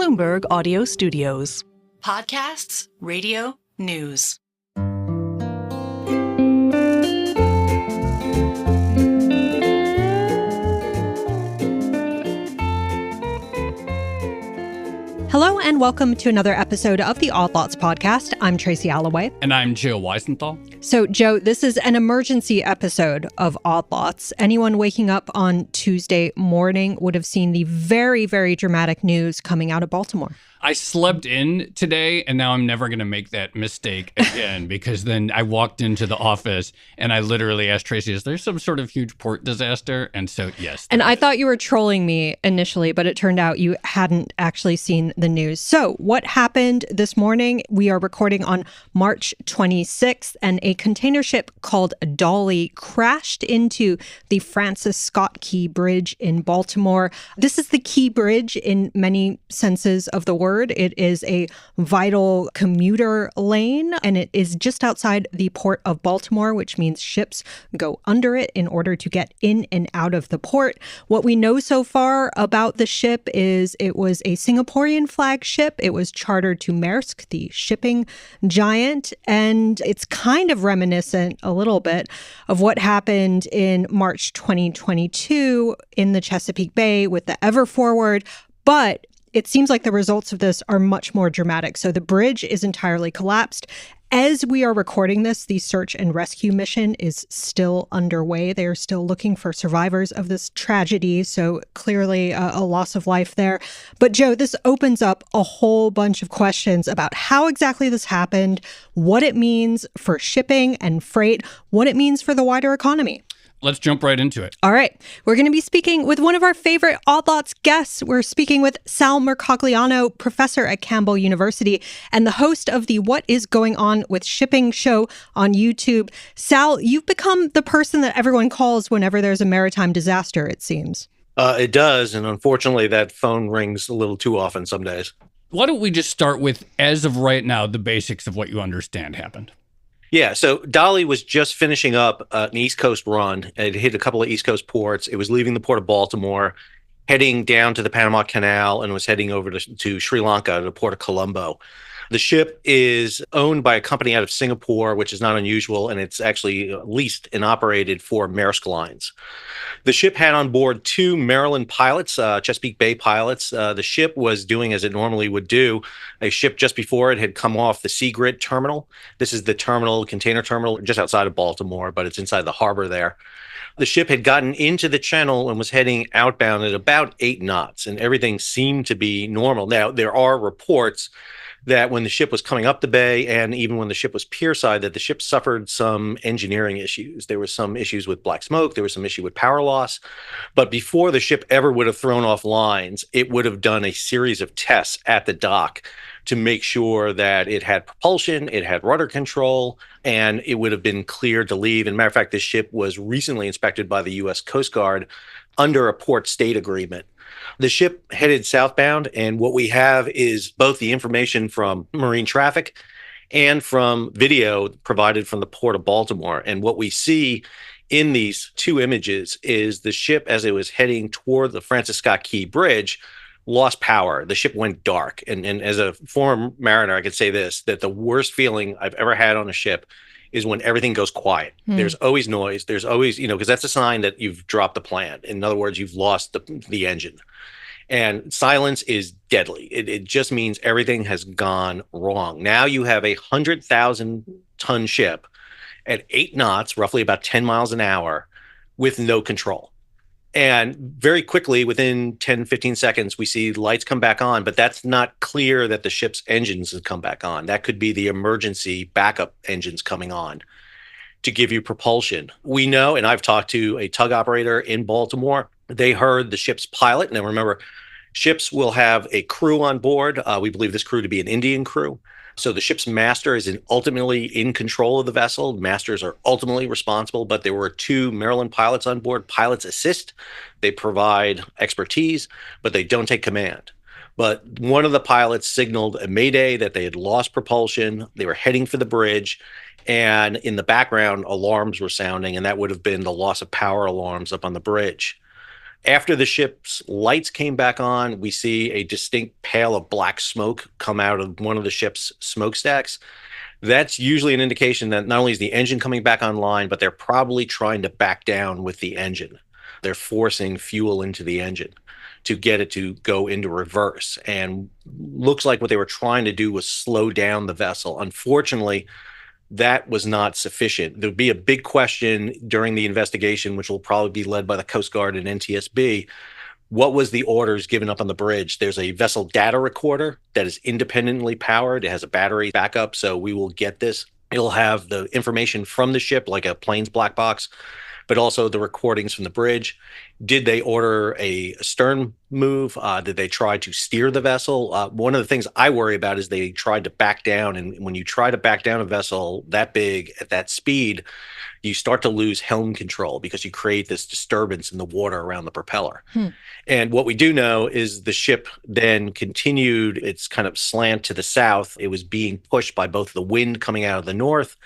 Bloomberg Audio Studios. Podcasts, radio, news. Hello and welcome to another episode of the Odd Lots podcast. I'm Tracy Alloway. And I'm Joe Weisenthal. So, Joe, this is an emergency episode of Odd Lots. Anyone waking up on Tuesday morning would have seen the very, very dramatic news coming out of Baltimore. I slept in today, and now I'm never going to make that mistake again, because then I walked into the office and I literally asked Tracy, is there some sort of huge port disaster? And so, yes. And I thought you were trolling me initially, but it turned out you hadn't actually seen the news. So what happened this morning? We are recording on March 26th, and a container ship called Dali crashed into the Francis Scott Key Bridge in Baltimore. This is the Key Bridge in many senses of the word. It is a vital commuter lane, and it is just outside the Port of Baltimore, which means ships go under it in order to get in and out of the port. What we know so far about the ship is it was a Singaporean flag ship. It was chartered to Maersk, the shipping giant, and it's kind of reminiscent a little bit of what happened in March 2022 in the Chesapeake Bay with the Ever Forward, but it seems like the results of this are much more dramatic. So the bridge is entirely collapsed. As we are recording this, the search and rescue mission is still underway. They are still looking for survivors of this tragedy. So clearly a loss of life there. But Joe, this opens up a whole bunch of questions about how exactly this happened, what it means for shipping and freight, what it means for the wider economy. Let's jump right into it. All right. We're going to be speaking with one of our favorite Odd Lots guests. We're speaking with Sal Mercogliano, professor at Campbell University and the host of the What Is Going On with Shipping show on YouTube. Sal, you've become the person that everyone calls whenever there's a maritime disaster, it seems. It does. And unfortunately, that phone rings a little too often some days. Why don't we just start with, as of right now, the basics of what you understand happened? Yeah, so Dali was just finishing up an East Coast run. It hit a couple of East Coast ports. It was leaving the Port of Baltimore, heading down to the Panama Canal, and was heading over to Sri Lanka, to the Port of Colombo. The ship is owned by a company out of Singapore, which is not unusual, and it's actually leased and operated for Maersk Lines. The ship had on board two Maryland pilots, Chesapeake Bay pilots. The ship was doing as it normally would do. A ship just before it had come off the Seagrid terminal. This is the terminal, container terminal, just outside of Baltimore, but it's inside the harbor there. The ship had gotten into the channel and was heading outbound at about 8 knots, and everything seemed to be normal. Now, there are reports that when the ship was coming up the bay and even when the ship was pierside, that the ship suffered some engineering issues. There was some issues with black smoke. There was some issue with power loss. But before the ship ever would have thrown off lines, it would have done a series of tests at the dock to make sure that it had propulsion, it had rudder control, and it would have been cleared to leave. And matter of fact, this ship was recently inspected by the U.S. Coast Guard under a port state agreement. The ship headed southbound, and what we have is both the information from marine traffic and from video provided from the Port of Baltimore. And what we see in these two images is the ship, as it was heading toward the Francis Scott Key Bridge, lost power. The ship went dark. And as a former mariner, I could say this, that the worst feeling I've ever had on a ship is when everything goes quiet. There's always noise. There's always, because that's a sign that you've dropped the plan. In other words, you've lost the engine. And silence is deadly. It just means everything has gone wrong. Now you have a 100,000-ton ship at 8 knots, roughly about 10 miles an hour, with no control. And very quickly, within 10, 15 seconds, we see lights come back on, but that's not clear that the ship's engines have come back on. That could be the emergency backup engines coming on to give you propulsion. We know, and I've talked to a tug operator in Baltimore, they heard the ship's pilot. Now remember, ships will have a crew on board. We believe this crew to be an Indian crew. So the ship's master is ultimately in control of the vessel. Masters are ultimately responsible, but there were 2 Maryland pilots on board. Pilots assist. They provide expertise, but they don't take command. But one of the pilots signaled a mayday that they had lost propulsion. They were heading for the bridge. And in the background, alarms were sounding, and that would have been the loss of power alarms up on the bridge. After the ship's lights came back on, we see a distinct pale of black smoke come out of one of the ship's smokestacks. That's usually an indication that not only is the engine coming back online, but they're probably trying to back down with the engine. They're forcing fuel into the engine to get it to go into reverse. And looks like what they were trying to do was slow down the vessel. Unfortunately, that was not sufficient. There'll be a big question during the investigation, which will probably be led by the Coast Guard and NTSB. What was the orders given up on the bridge? There's a vessel data recorder that is independently powered. It has a battery backup, so we will get this. It'll have the information from the ship, like a plane's black box, but also the recordings from the bridge. Did they order a stern move? Did they try to steer the vessel? One of the things I worry about is they tried to back down. And when you try to back down a vessel that big at that speed, you start to lose helm control because you create this disturbance in the water around the propeller. And what we do know is the ship then continued its kind of slant to the south. It was being pushed by both the wind coming out of the north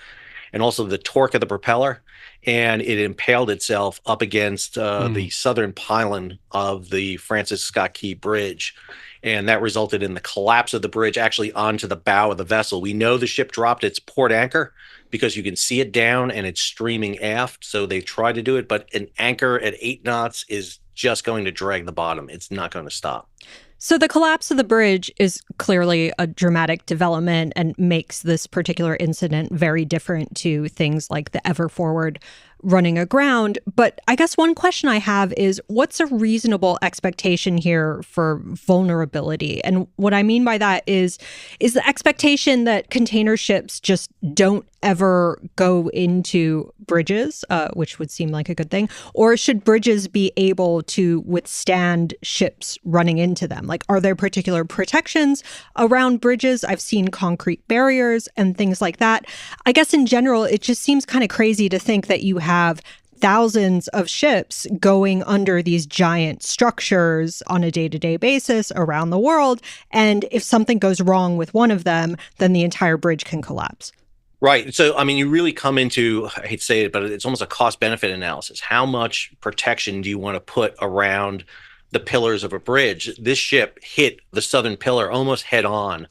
and also the torque of the propeller. And it impaled itself up against the southern pylon of the Francis Scott Key Bridge. And that resulted in the collapse of the bridge actually onto the bow of the vessel. We know the ship dropped its port anchor because you can see it down and it's streaming aft. So they tried to do it, but an anchor at 8 knots is just going to drag the bottom. It's not going to stop. So the collapse of the bridge is clearly a dramatic development and makes this particular incident very different to things like the Ever Forward running aground. But I guess one question I have is, what's a reasonable expectation here for vulnerability? And what I mean by that is the expectation that container ships just don't ever go into bridges, which would seem like a good thing, or should bridges be able to withstand ships running into them? Like, are there particular protections around bridges? I've seen concrete barriers and things like that. I guess in general, it just seems kind of crazy to think that you have thousands of ships going under these giant structures on a day-to-day basis around the world. And if something goes wrong with one of them, then the entire bridge can collapse. Right. So, I mean, you really come into, I hate to say it, but it's almost a cost-benefit analysis. How much protection do you want to put around the pillars of a bridge? This ship hit the southern pillar almost head on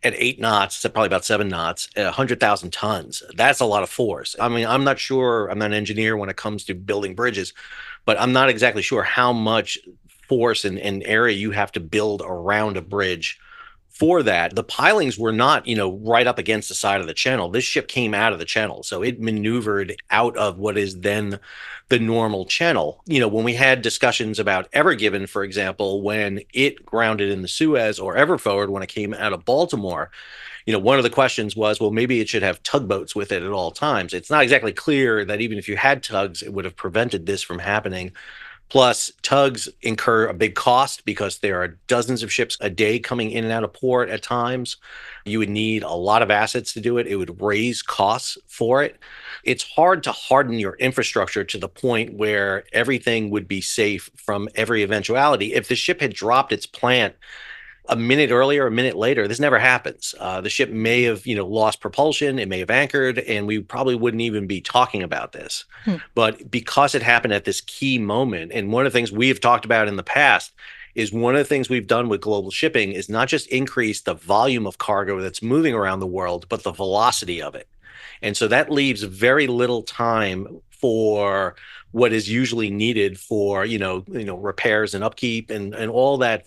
at 8 knots, probably about 7 knots, at 100,000 tons. That's a lot of force. I mean, I'm not sure, I'm not an engineer when it comes to building bridges, but I'm not exactly sure how much force and area you have to build around a bridge for that. The pilings were not, right up against the side of the channel. This ship came out of the channel, so it maneuvered out of what is then the normal channel. When we had discussions about Ever Given, for example, when it grounded in the Suez, or Ever Forward when it came out of Baltimore, one of the questions was, well, maybe it should have tugboats with it at all times. It's not exactly clear that even if you had tugs, it would have prevented this from happening. Plus, tugs incur a big cost because there are dozens of ships a day coming in and out of port at times. You would need a lot of assets to do it. It would raise costs for it. It's hard to harden your infrastructure to the point where everything would be safe from every eventuality. If the ship had dropped its plant a minute earlier, a minute later, this never happens. The ship may have, lost propulsion, it may have anchored, and we probably wouldn't even be talking about this. But because it happened at this key moment, and one of the things we have talked about in the past is one of the things we've done with global shipping is not just increase the volume of cargo that's moving around the world, but the velocity of it. And so that leaves very little time for what is usually needed for, repairs and upkeep and all that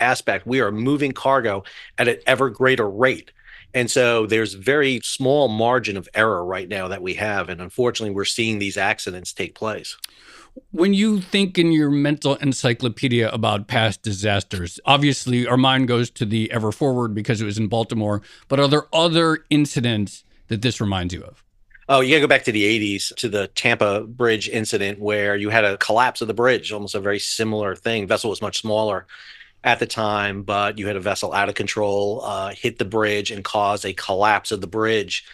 aspect. We are moving cargo at an ever greater rate. And so there's very small margin of error right now that we have. And unfortunately, we're seeing these accidents take place. When you think in your mental encyclopedia about past disasters, obviously our mind goes to the Ever Forward because it was in Baltimore. But are there other incidents that this reminds you of? Oh, you got to go back to the 80s, to the Tampa Bridge incident where you had a collapse of the bridge, almost a very similar thing. Vessel was much smaller at the time, but you had a vessel out of control, hit the bridge and cause a collapse of the bridge.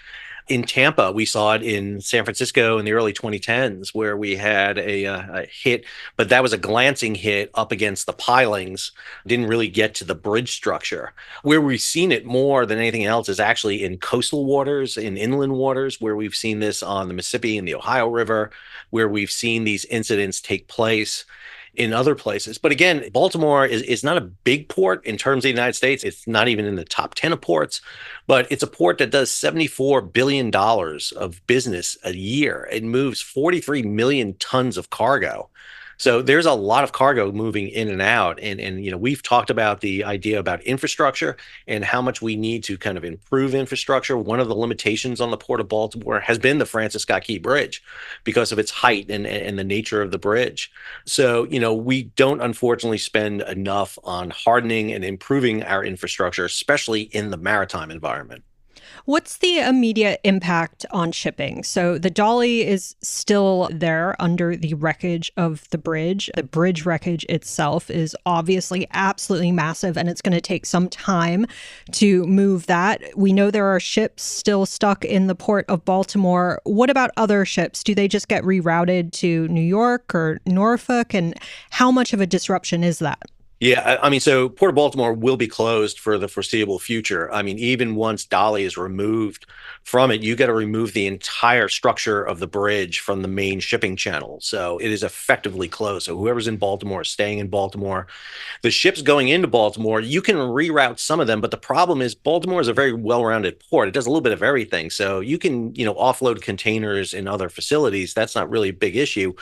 In Tampa, we saw it in San Francisco in the early 2010s where we had a hit, but that was a glancing hit up against the pilings, didn't really get to the bridge structure. Where we've seen it more than anything else is actually in coastal waters, in inland waters, where we've seen this on the Mississippi and the Ohio River, where we've seen these incidents take place. in other places. But again, Baltimore is not a big port in terms of the United States. It's not even in the top 10 of ports, but it's a port that does $74 billion of business a year. It moves 43 million tons of cargo. So there's a lot of cargo moving in and out. And we've talked about the idea about infrastructure and how much we need to kind of improve infrastructure. One of the limitations on the Port of Baltimore has been the Francis Scott Key Bridge because of its height and the nature of the bridge. So, we don't unfortunately spend enough on hardening and improving our infrastructure, especially in the maritime environment. What's the immediate impact on shipping? So the Dali is still there under the wreckage of the bridge. The bridge wreckage itself is obviously absolutely massive, and it's going to take some time to move that. We know there are ships still stuck in the Port of Baltimore. What about other ships? Do they just get rerouted to New York or Norfolk? And how much of a disruption is that? Yeah, so Port of Baltimore will be closed for the foreseeable future. Even once Dali is removed from it, you got to remove the entire structure of the bridge from the main shipping channel. So it is effectively closed. So whoever's in Baltimore is staying in Baltimore. The ships going into Baltimore, you can reroute some of them, but the problem is Baltimore is a very well-rounded port. It does a little bit of everything. So you can, offload containers in other facilities. That's not really a big issue,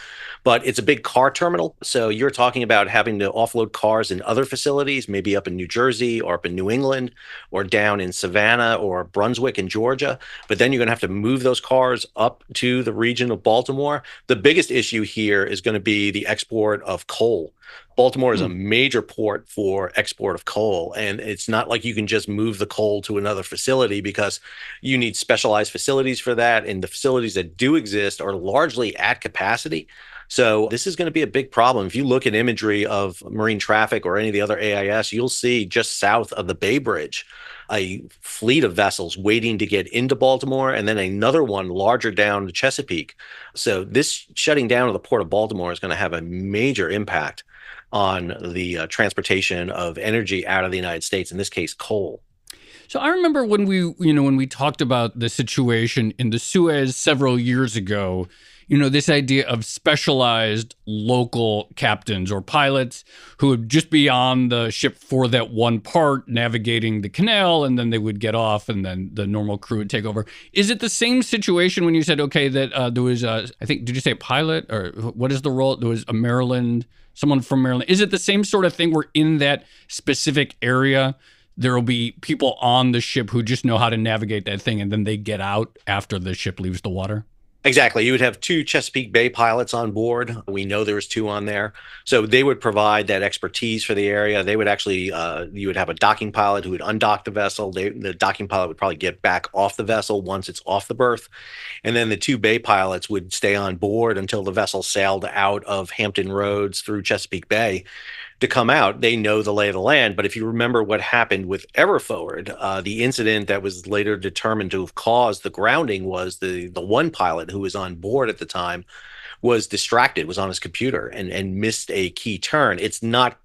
but it's a big car terminal. So you're talking about having to offload cars in other facilities, maybe up in New Jersey or up in New England or down in Savannah or Brunswick in Georgia. But then you're going to have to move those cars up to the region of Baltimore. The biggest issue here is going to be the export of coal. Baltimore is a major port for export of coal, and it's not like you can just move the coal to another facility because you need specialized facilities for that, and the facilities that do exist are largely at capacity. So this is going to be a big problem. If you look at imagery of marine traffic or any of the other AIS, you'll see just south of the Bay Bridge a fleet of vessels waiting to get into Baltimore, and then another one larger down to Chesapeake. So this shutting down of the Port of Baltimore is going to have a major impact on the transportation of energy out of the United States, in this case, coal. So I remember when we talked about the situation in the Suez several years ago, this idea of specialized local captains or pilots who would just be on the ship for that one part, navigating the canal, and then they would get off, and then the normal crew would take over. Is it the same situation when you said, okay, that there was, I think, did you say pilot, or what is the role? There was someone from Maryland. Is it the same sort of thing where in that specific area, there will be people on the ship who just know how to navigate that thing, and then they get out after the ship leaves the water? Exactly. You would have 2 Chesapeake Bay pilots on board. We know there was 2 on there. So they would provide that expertise for the area. They would actually, you would have a docking pilot who would undock the vessel. The docking pilot would probably get back off the vessel once it's off the berth. And then the 2 Bay pilots would stay on board until the vessel sailed out of Hampton Roads through Chesapeake Bay. To come out, they know the lay of the land. But if you remember what happened with Everforward, the incident that was later determined to have caused the grounding was the one pilot who was on board at the time was distracted, was on his computer and missed a key turn. It's not,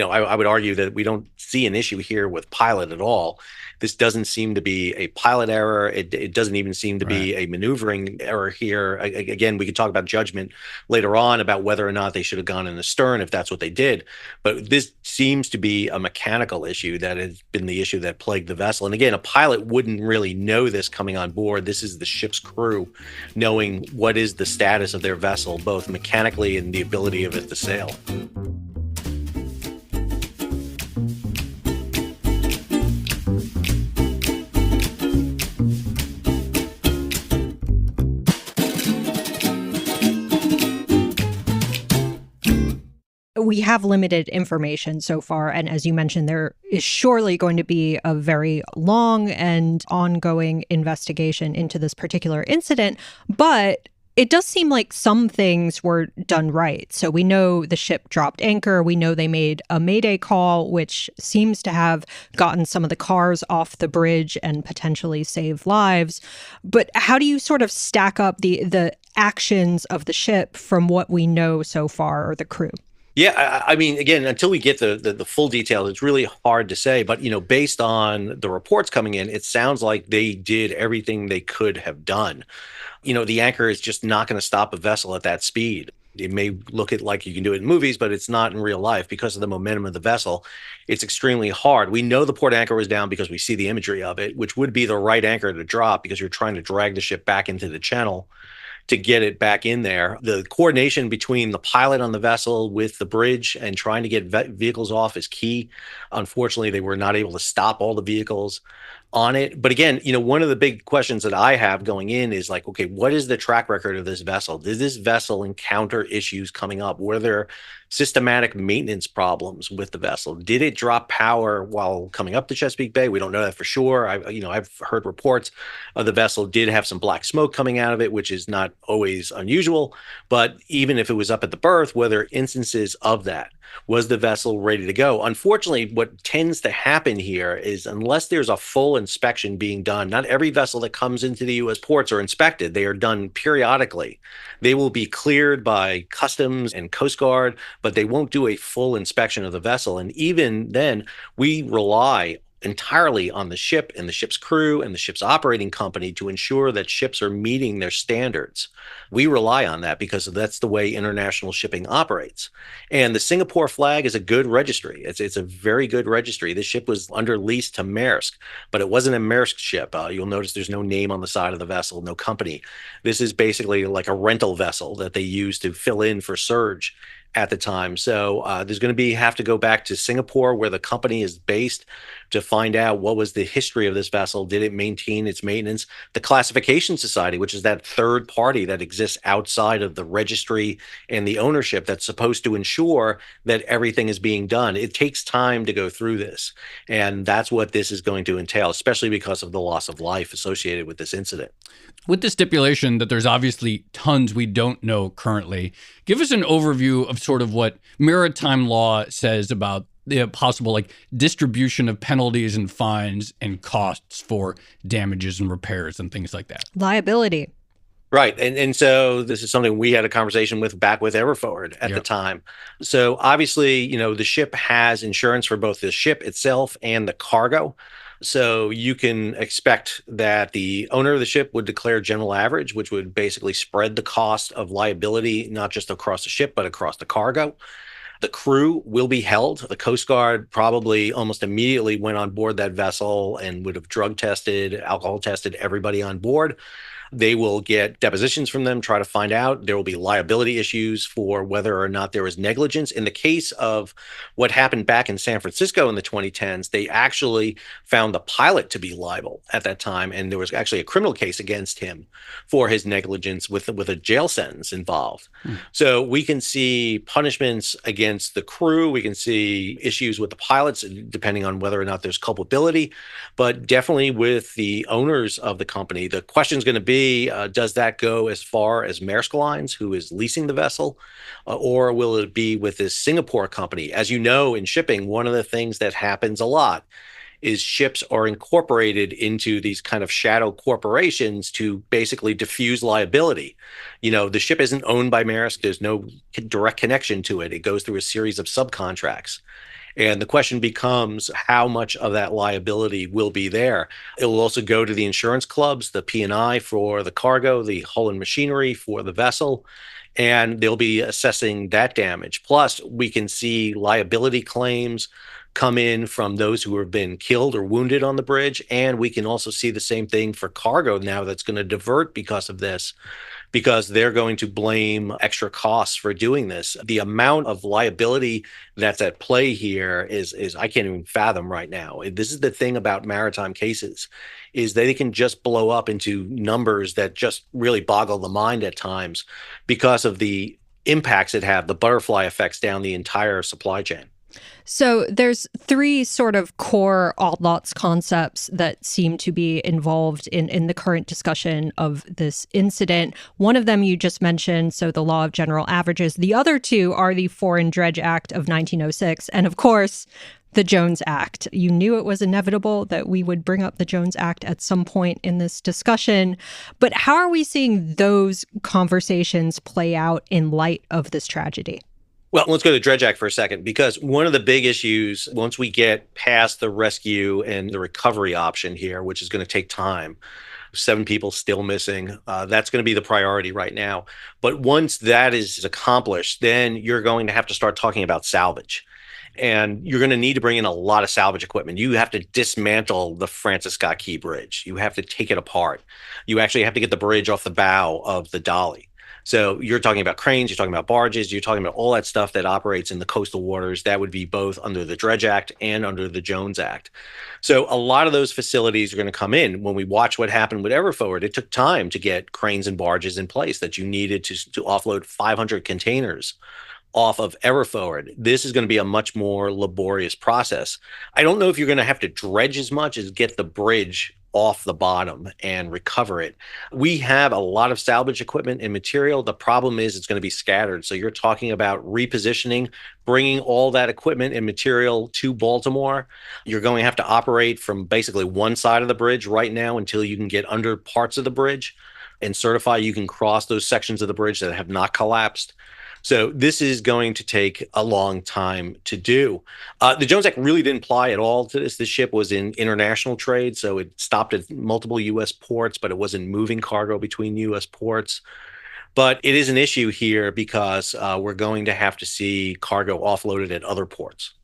I would argue that we don't see an issue here with pilot at all. This doesn't seem to be a pilot error. It doesn't even seem to be a maneuvering error here. Again, we could talk about judgment later on about whether or not they should have gone in the stern if that's what they did. But this seems to be a mechanical issue that has been the issue that plagued the vessel. And again, a pilot wouldn't really know this coming on board. This is the ship's crew knowing what is the status of their vessel, both mechanically and the ability of it to sail. We have limited information so far. And as you mentioned, there is surely going to be a very long and ongoing investigation into this particular incident. But it does seem like some things were done right. So we know the ship dropped anchor. We know they made a Mayday call, which seems to have gotten some of the cars off the bridge and potentially saved lives. But how do you sort of stack up the actions of the ship from what we know so far, or the crew? Yeah, again, until we get the full details, it's really hard to say. But, based on the reports coming in, it sounds like they did everything they could have done. The anchor is just not going to stop a vessel at that speed. It may look at like you can do it in movies, but it's not in real life because of the momentum of the vessel. It's extremely hard. We know the port anchor was down because we see the imagery of it, which would be the right anchor to drop because you're trying to drag the ship back into the channel to get it back in there. The coordination between the pilot on the vessel with the bridge and trying to get vehicles off is key. Unfortunately, they were not able to stop all the vehicles on it. But again, one of the big questions that I have going in is like, okay, what is the track record of this vessel? Did this vessel encounter issues coming up? Were there systematic maintenance problems with the vessel? Did it drop power while coming up to Chesapeake Bay? We don't know that for sure. I've heard reports of the vessel did have some black smoke coming out of it, which is not always unusual. But even if it was up at the berth, were there instances of that? Was the vessel ready to go? Unfortunately, what tends to happen here is unless there's a full inspection being done, not every vessel that comes into the U.S. ports are inspected. They are done periodically. They will be cleared by Customs and Coast Guard, but they won't do a full inspection of the vessel. And even then, we rely entirely on the ship and the ship's crew and the ship's operating company to ensure that ships are meeting their standards. We rely on that because that's the way international shipping operates. And the Singapore flag is a good registry. It's a very good registry. This ship was under lease to Maersk, but it wasn't a Maersk ship. You'll notice there's no name on the side of the vessel, no company. This is basically like a rental vessel that they use to fill in for surge at the time. So there's going to have to go back to Singapore where the company is based to find out what was the history of this vessel. Did it maintain its maintenance? The Classification Society, which is that third party that exists outside of the registry and the ownership that's supposed to ensure that everything is being done. It takes time to go through this. And that's what this is going to entail, especially because of the loss of life associated with this incident. With the stipulation that there's obviously tons we don't know currently, give us an overview of sort of what maritime law says about the possible distribution of penalties and fines and costs for damages and repairs and things like that. Liability. Right. And so this is something we had a conversation back with Everforward at the time. So obviously, the ship has insurance for both the ship itself and the cargo. So you can expect that the owner of the ship would declare general average, which would basically spread the cost of liability, not just across the ship, but across the cargo. The crew will be held. The Coast Guard probably almost immediately went on board that vessel and would have drug tested, alcohol tested everybody on board. They will get depositions from them, try to find out. There will be liability issues for whether or not there was negligence. In the case of what happened back in San Francisco in the 2010s, they actually found the pilot to be liable at that time. And there was actually a criminal case against him for his negligence with a jail sentence involved. So we can see punishments against the crew. We can see issues with the pilots, depending on whether or not there's culpability. But definitely with the owners of the company, the question is going to be, does that go as far as Maersk Lines, who is leasing the vessel, or will it be with this Singapore company? As you know, in shipping, one of the things that happens a lot is ships are incorporated into these kind of shadow corporations to basically diffuse liability. The ship isn't owned by Maersk. There's no direct connection to it. It goes through a series of subcontracts. And the question becomes how much of that liability will be there. It will also go to the insurance clubs, the P&I for the cargo, the hull and machinery for the vessel, and they'll be assessing that damage. Plus, we can see liability claims come in from those who have been killed or wounded on the bridge. And we can also see the same thing for cargo now that's going to divert because of this, because they're going to blame extra costs for doing this. The amount of liability that's at play here is I can't even fathom right now. This is the thing about maritime cases, is they can just blow up into numbers that just really boggle the mind at times because of the impacts it have, the butterfly effects down the entire supply chain. So there's three sort of core odd lots concepts that seem to be involved in the current discussion of this incident. One of them you just mentioned, so the law of general averages. The other two are the Foreign Dredge Act of 1906 and, of course, the Jones Act. You knew it was inevitable that we would bring up the Jones Act at some point in this discussion. But how are we seeing those conversations play out in light of this tragedy? Well, let's go to the Dredge Act for a second, because one of the big issues, once we get past the rescue and the recovery option here, which is going to take time, 7 people still missing. That's going to be the priority right now. But once that is accomplished, then you're going to have to start talking about salvage. And you're going to need to bring in a lot of salvage equipment. You have to dismantle the Francis Scott Key Bridge. You have to take it apart. You actually have to get the bridge off the bow of the Dali. So you're talking about cranes, you're talking about barges, you're talking about all that stuff that operates in the coastal waters. That would be both under the Dredge Act and under the Jones Act. So a lot of those facilities are going to come in. When we watch what happened with Everforward, it took time to get cranes and barges in place that you needed to offload 500 containers off of Everforward. This is going to be a much more laborious process. I don't know if you're going to have to dredge as much as get the bridge off the bottom and recover it. We have a lot of salvage equipment and material. The problem is it's going to be scattered. So you're talking about repositioning, bringing all that equipment and material to Baltimore. You're going to have to operate from basically one side of the bridge right now until you can get under parts of the bridge and certify you can cross those sections of the bridge that have not collapsed. So this is going to take a long time to do. The Jones Act really didn't apply at all to this. This ship was in international trade, so it stopped at multiple U.S. ports, but it wasn't moving cargo between U.S. ports. But it is an issue here because we're going to have to see cargo offloaded at other ports.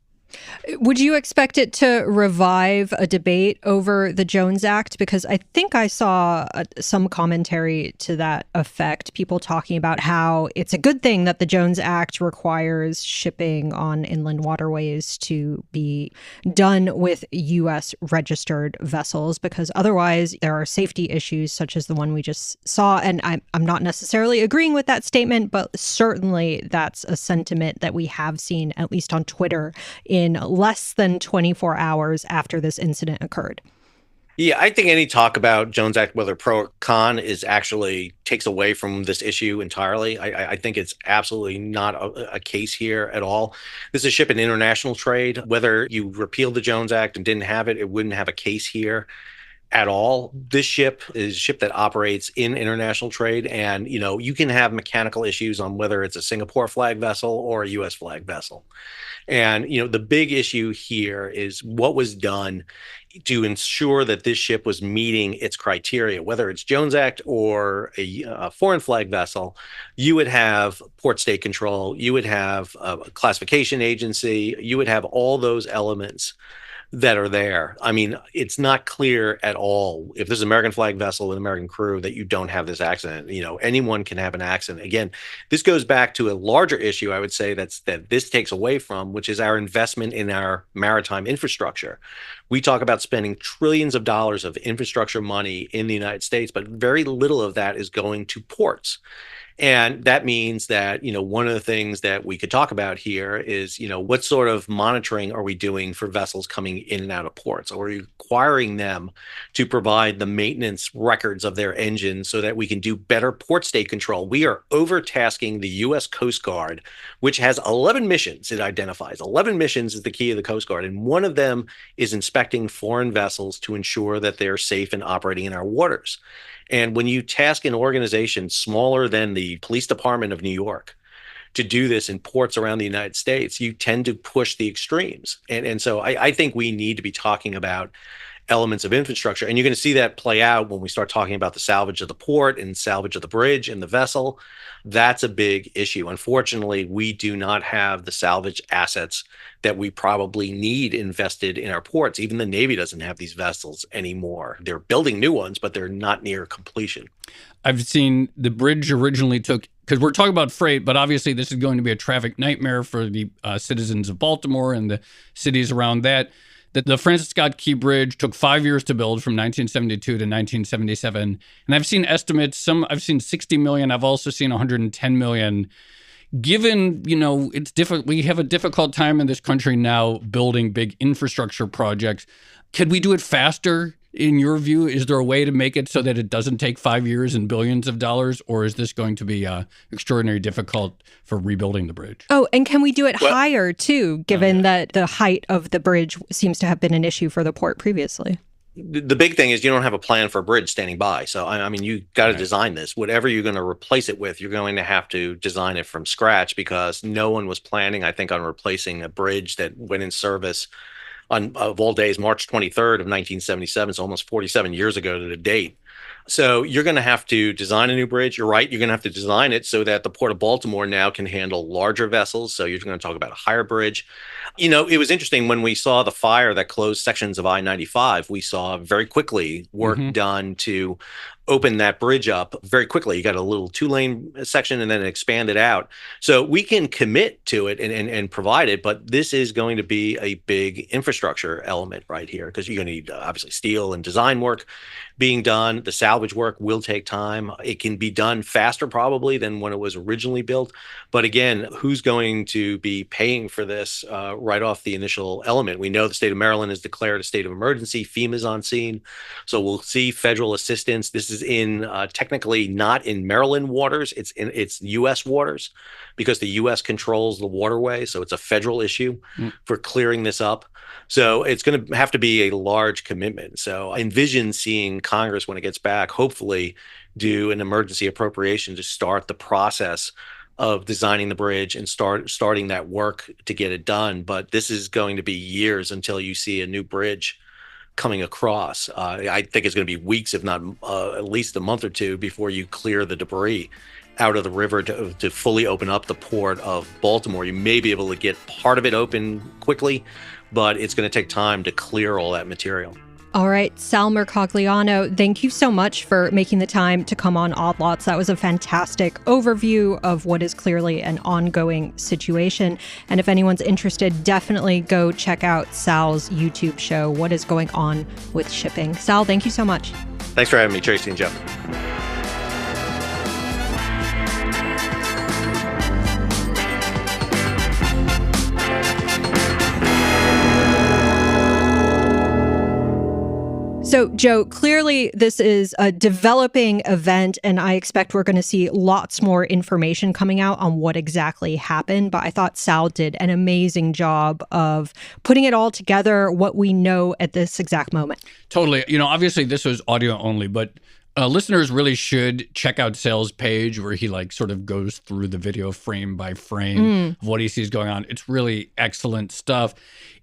Would you expect it to revive a debate over the Jones Act? Because I think I saw some commentary to that effect, people talking about how it's a good thing that the Jones Act requires shipping on inland waterways to be done with U.S. registered vessels, because otherwise there are safety issues such as the one we just saw. And I'm not necessarily agreeing with that statement, but certainly that's a sentiment that we have seen, at least on Twitter, in less than 24 hours after this incident occurred. Yeah, I think any talk about Jones Act, whether pro or con, is actually takes away from this issue entirely. I think it's absolutely not a case here at all. This is a ship in international trade. Whether you repealed the Jones Act and didn't have it, it wouldn't have a case here at all. This ship is a ship that operates in international trade, and you can have mechanical issues on whether it's a Singapore flag vessel or a U.S. flag vessel. And the big issue here is what was done to ensure that this ship was meeting its criteria. Whether it's Jones Act or a foreign flag vessel, you would have port state control, you would have a classification agency, you would have all those elements that are there. I mean, it's not clear at all if there's an American flag vessel with an American crew that you don't have this accident. Anyone can have an accident. Again, this goes back to a larger issue, I would say, that this takes away from, which is our investment in our maritime infrastructure. We talk about spending trillions of dollars of infrastructure money in the United States, but very little of that is going to ports. And that means that, one of the things that we could talk about here is, what sort of monitoring are we doing for vessels coming in and out of ports? Are we requiring them to provide the maintenance records of their engines so that we can do better port state control? We are overtasking the U.S. Coast Guard, which has 11 missions. It identifies 11 missions is the key of the Coast Guard. And one of them is inspecting foreign vessels to ensure that they're safe and operating in our waters. And when you task an organization smaller than the police department of New York to do this in ports around the United States, you tend to push the extremes. And so I think we need to be talking about elements of infrastructure. And you're going to see that play out when we start talking about the salvage of the port and salvage of the bridge and the vessel. That's a big issue. Unfortunately, we do not have the salvage assets that we probably need invested in our ports. Even the Navy doesn't have these vessels anymore. They're building new ones, but they're not near completion. I've seen the bridge originally took, because we're talking about freight, but obviously this is going to be a traffic nightmare for the citizens of Baltimore and the cities around that. The Francis Scott Key Bridge took 5 years to build from 1972 to 1977. And I've seen estimates, I've seen 60 million. I've also seen 110 million. Given, it's difficult, we have a difficult time in this country now building big infrastructure projects. Could we do it faster? In your view, is there a way to make it so that it doesn't take 5 years and billions of dollars, or is this going to be extraordinarily difficult for rebuilding the bridge? Oh, and can we do it higher too, given that the height of the bridge seems to have been an issue for the port previously? The big thing is you don't have a plan for a bridge standing by. So, I mean, you got to design this. Whatever you're going to replace it with, you're going to have to design it from scratch, because no one was planning, I think, on replacing a bridge that went in service on, of all days, March 23rd of 1977. It's almost 47 years ago to the date. So you're going to have to design a new bridge. You're right. You're going to have to design it so that the Port of Baltimore now can handle larger vessels. So you're going to talk about a higher bridge. It was interesting when we saw the fire that closed sections of I-95, we saw very quickly work done to open that bridge up very quickly. You got a little 2-lane section and then expand it out. So we can commit to it and provide it, but this is going to be a big infrastructure element right here because you're going to need obviously steel and design work being done. The salvage work will take time. It can be done faster probably than when it was originally built. But again, who's going to be paying for this right off the initial element? We know the state of Maryland has declared a state of emergency. FEMA's on scene. So we'll see federal assistance. This is in technically not in Maryland waters. It's U.S. waters because the U.S. controls the waterway. So it's a federal issue for clearing this up. So it's going to have to be a large commitment. So I envision seeing Congress, when it gets back, hopefully do an emergency appropriation to start the process of designing the bridge and starting that work to get it done. But this is going to be years until you see a new bridge coming across. I think it's going to be weeks, if not at least a month or two, before you clear the debris out of the river to fully open up the Port of Baltimore. You may be able to get part of it open quickly, but it's going to take time to clear all that material. All right, Sal Mercogliano, thank you so much for making the time to come on Odd Lots. That was a fantastic overview of what is clearly an ongoing situation. And if anyone's interested, definitely go check out Sal's YouTube show, What is Going On with Shipping. Sal, thank you so much. Thanks for having me, Tracy and Jeff. So, Joe, clearly this is a developing event, and I expect we're going to see lots more information coming out on what exactly happened. But I thought Sal did an amazing job of putting it all together, what we know at this exact moment. Totally. Obviously this was audio only, but listeners really should check out Sal's page where he sort of goes through the video frame by frame of what he sees going on. It's really excellent stuff.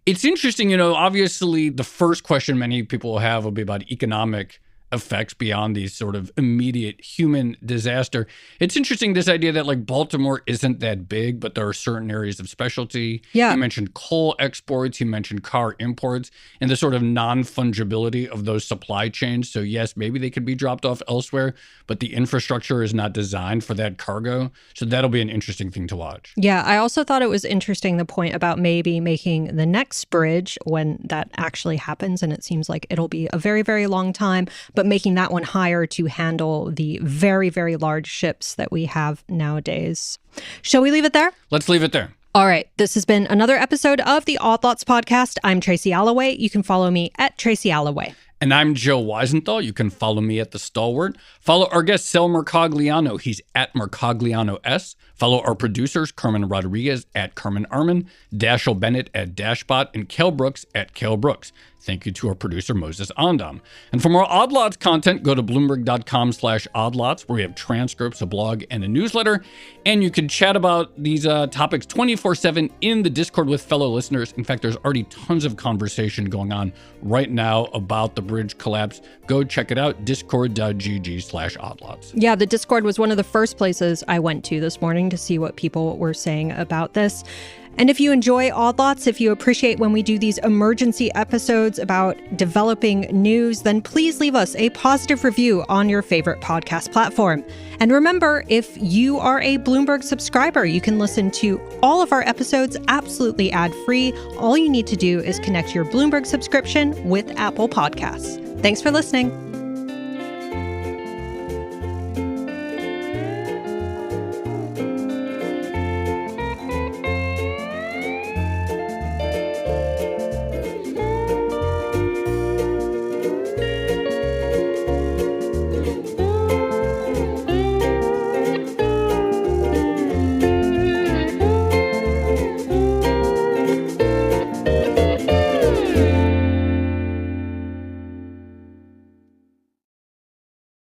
It's interesting, obviously the first question many people will have will be about economic effects beyond these sort of immediate human disaster. It's interesting, this idea that Baltimore isn't that big, but there are certain areas of specialty. Yeah. He mentioned coal exports, he mentioned car imports, and the sort of non-fungibility of those supply chains. So yes, maybe they could be dropped off elsewhere, but the infrastructure is not designed for that cargo. So that'll be an interesting thing to watch. Yeah, I also thought it was interesting the point about maybe making the next bridge when that actually happens, and it seems like it'll be a very, very long time, but making that one higher to handle the very, very large ships that we have nowadays. Shall we leave it there? Let's leave it there. All right. This has been another episode of the Odd Lots podcast. I'm Tracy Alloway. You can follow me at Tracy Alloway. And I'm Joe Weisenthal. You can follow me at The Stalwart. Follow our guest, Sal Mercogliano. He's at Mercogliano S. Follow our producers, Carmen Rodriguez at Carmen Arman, Dashiell Bennett at Dashbot, and Cale Brooks at Cale Brooks. Thank you to our producer, Moses Andam. And for more Odd Lots content, go to Bloomberg.com/oddlots, where we have transcripts, a blog, and a newsletter. And you can chat about these topics 24/7 in the Discord with fellow listeners. In fact, there's already tons of conversation going on right now about the bridge collapse. Go check it out, discord.gg/oddlots. Yeah, the Discord was one of the first places I went to this morning to see what people were saying about this. And if you enjoy Odd Lots, if you appreciate when we do these emergency episodes about developing news, then please leave us a positive review on your favorite podcast platform. And remember, if you are a Bloomberg subscriber, you can listen to all of our episodes absolutely ad-free. All you need to do is connect your Bloomberg subscription with Apple Podcasts. Thanks for listening.